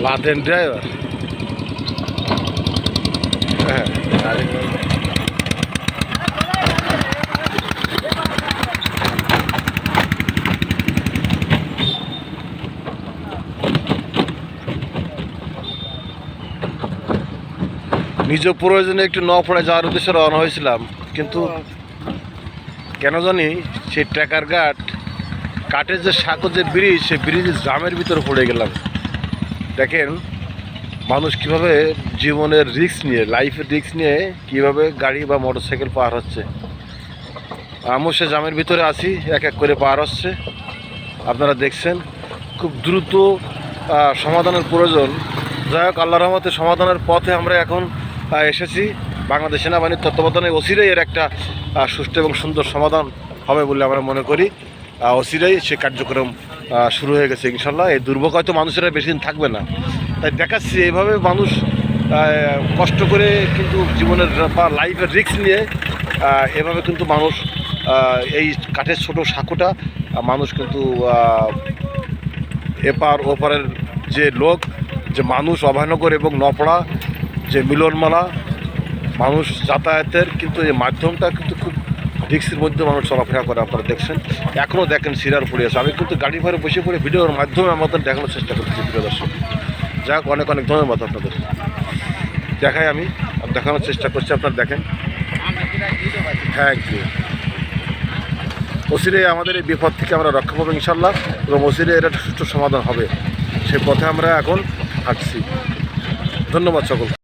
Laden driver. হ্যাঁ, নিজ প্রয়োজনে একটু নওপাড়ায় যাওয়ার উদ্দেশ্যে রওনা হয়েছিলাম, কিন্তু কেন জানি সেই ট্র্যাকার কাঠের যে সাঁকো যে ব্রিজ, সেই ব্রিজের জামের ভিতরে পড়ে গেলাম। দেখেন মানুষ কিভাবে জীবনের রিস্ক নিয়ে, লাইফের রিস্ক নিয়ে কিভাবে গাড়ি বা মোটরসাইকেল পার হচ্ছে। আমিও সে জামের ভিতরে আছি, এক এক করে পার হচ্ছে। আপনারা দেখছেন খুব দ্রুত সমাধানের প্রয়োজন। যাই হোক, আল্লাহর রহমতে সমাধানের পথে আমরা এখন এসেছি। বাংলাদেশ সেনাবাহিনীর তত্ত্বাবধানে অচিরেই এর একটা সুষ্ঠু এবং সুন্দর সমাধান হবে বলে আমরা মনে করি। অচিরেই সে কার্যক্রম শুরু হয়ে গেছে ইনশাল্লাহ। এই দুর্ভোগ হয়তো মানুষেরা বেশি দিন থাকবে না। তাই দেখাচ্ছি এইভাবে মানুষ কষ্ট করে কিন্তু জীবনের বা লাইফের রিস্ক নিয়ে এভাবে কিন্তু মানুষ এই কাঠের ছোট সাঁকোটা মানুষ কিন্তু এপার ওপারের যে লোক, যে মানুষ অভয়নগর এবং নপড়া যে মিলনমালা মানুষ যাতায়াতের কিন্তু এই মাধ্যমটা কিন্তু খুব রিক্সের মধ্যে মানুষ চলাফেরা করে। আপনারা দেখছেন, এখনও দেখেন সিরার পড়ে আছে। আমি কিন্তু গাড়ি ভাড়ে বসে পড়ে ভিডিওর মাধ্যমে আমাদের দেখানোর চেষ্টা করতেছি প্রিয় দর্শক। যাক, অনেক অনেক ধন্যবাদ আপনাদের। দেখাই আমি দেখানোর চেষ্টা করছি, আপনারা দেখেন। Thank you. অচিরে আমাদের এই বিপদ থেকে আমরা রক্ষা পাবো ইনশাল্লাহ, এবং অচিরে এর একটা সুষ্ঠু সমাধান হবে। সে পথে আমরা এখন হাঁটছি। ধন্যবাদ সকল।